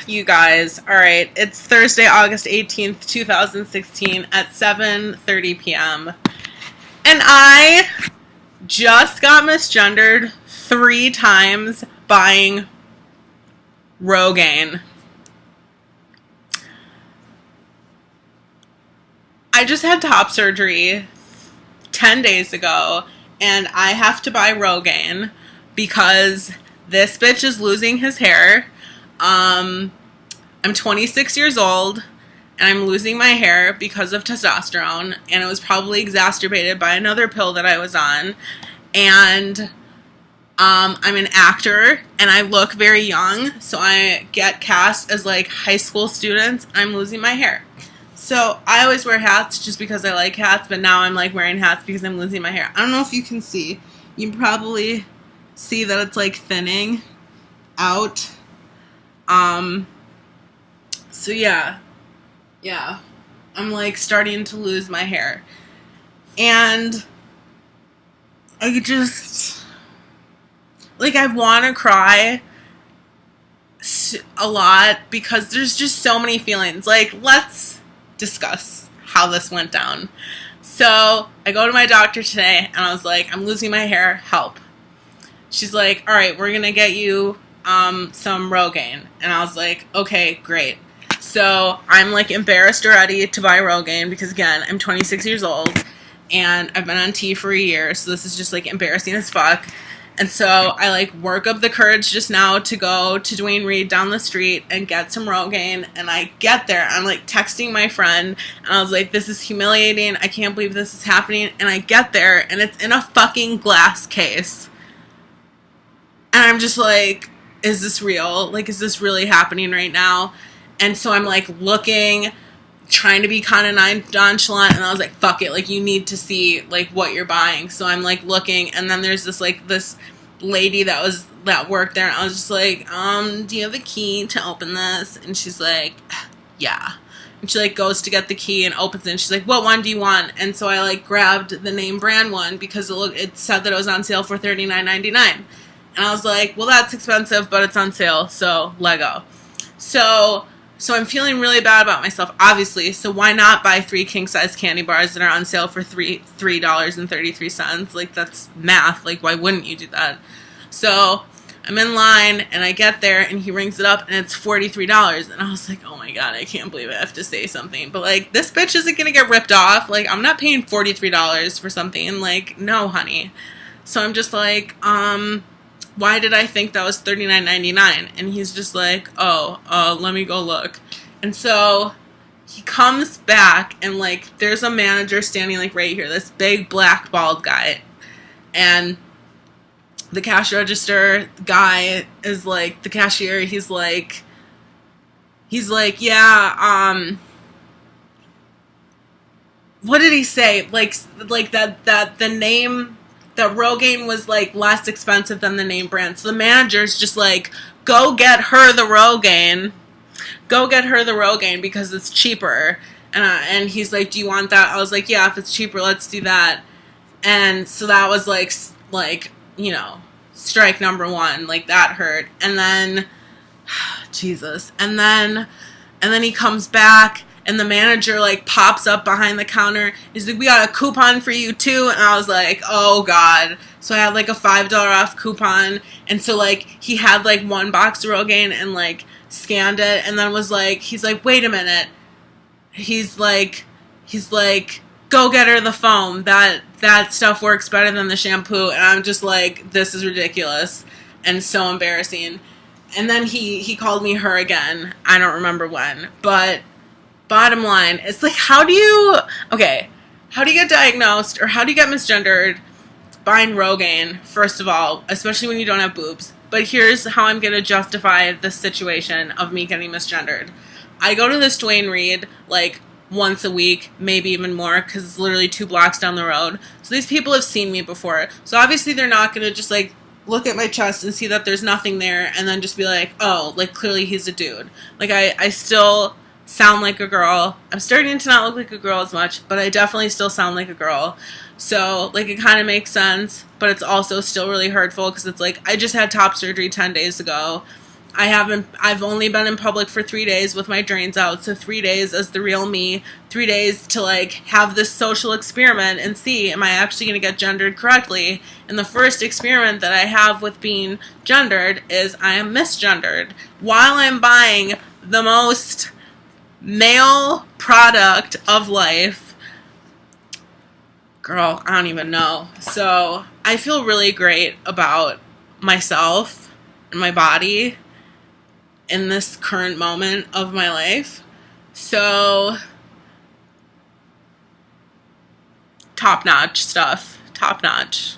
You guys. All right, it's Thursday, August 18th, 2016 at 7:30 p.m. And I just got misgendered 3 times buying Rogaine. I just had top surgery 10 days ago, and I have to buy Rogaine because this bitch is losing his hair. I'm 26 years old, and I'm losing my hair because of testosterone, and it was probably exacerbated by another pill that I was on. And I'm an actor, and I look very young, so I get cast as like high school students. I'm losing my hair. So I always wear hats just because I like hats, but now I'm like wearing hats because I'm losing my hair. I don't know if you can see. You can probably see that it's like thinning out. So yeah, I'm like starting to lose my hair, and I just, like, I want to cry a lot because there's just so many feelings. Like, let's discuss how this went down. So I go to my doctor today, and I was like, I'm losing my hair, help. She's like, all right, we're gonna get you some Rogaine. And I was like, okay, great. So I'm like embarrassed already to buy Rogaine because, again, I'm 26 years old and I've been on T for a year, so this is just like embarrassing as fuck. And so I like work up the courage just now to go to Duane Reade down the street and get some Rogaine. And I get there, I'm like texting my friend, and I was like, this is humiliating, I can't believe this is happening. And I get there, and it's in a fucking glass case. And I'm just like, is this real? Like, is this really happening right now? And so I'm like looking, trying to be kind of nonchalant, and I was like, fuck it, like, you need to see like what you're buying. So I'm like looking, and then there's this lady that worked there, and I was just like, do you have a key to open this? And she's like, yeah. And she like goes to get the key and opens it, and she's like, what one do you want? And so I like grabbed the name brand one because it said that it was on sale for $39.99. And I was like, well, that's expensive, but it's on sale, so Lego. So I'm feeling really bad about myself, obviously. So why not buy 3 king-size candy bars that are on sale for $3.33? Like, that's math. Like, why wouldn't you do that? So I'm in line, and I get there, and he rings it up, and it's $43. And I was like, oh my god, I can't believe I have to say something. But, like, this bitch isn't going to get ripped off. Like, I'm not paying $43 for something. Like, no, honey. So I'm just like, why did I think that was $39.99? And he's just like, let me go look. And so he comes back, and like there's a manager standing like right here, this big black bald guy. And the cash register guy is like, the cashier, he's like, yeah, what did he say? Like that the name, that Rogaine was like less expensive than the name brand. So the manager's just like, go get her the Rogaine because it's cheaper. And he's like, do you want that? I was like, yeah, if it's cheaper, let's do that. And so that was like, you know, strike number one. Like, that hurt. And then, Jesus. And then he comes back, and the manager like pops up behind the counter. He's like, we got a coupon for you too. And I was like, oh god. So I had like a $5 off coupon. And so like he had like 1 box of Rogaine and like scanned it, and then was like, he's like, wait a minute. He's like, go get her the foam. That stuff works better than the shampoo. And I'm just like, this is ridiculous and so embarrassing. And then he called me her again. I don't remember when, but bottom line, it's like, how do you get diagnosed, or how do you get misgendered buying Rogaine, first of all, especially when you don't have boobs? But here's how I'm going to justify the situation of me getting misgendered. I go to this Duane Reade like once a week, maybe even more, because it's literally 2 blocks down the road. So these people have seen me before. So obviously they're not going to just like look at my chest and see that there's nothing there and then just be like, oh, like clearly he's a dude. Like, I still sound like a girl. I'm starting to not look like a girl as much, but I definitely still sound like a girl. So, like, it kind of makes sense, but it's also still really hurtful because it's like, I just had top surgery 10 days ago. I've only been in public for 3 days with my drains out, so 3 days as the real me, 3 days to like have this social experiment and see, am I actually going to get gendered correctly? And the first experiment that I have with being gendered is I am misgendered while I'm buying the most male product of life. Girl, I don't even know. So I feel really great about myself and my body in this current moment of my life. So, top-notch stuff. Top-notch.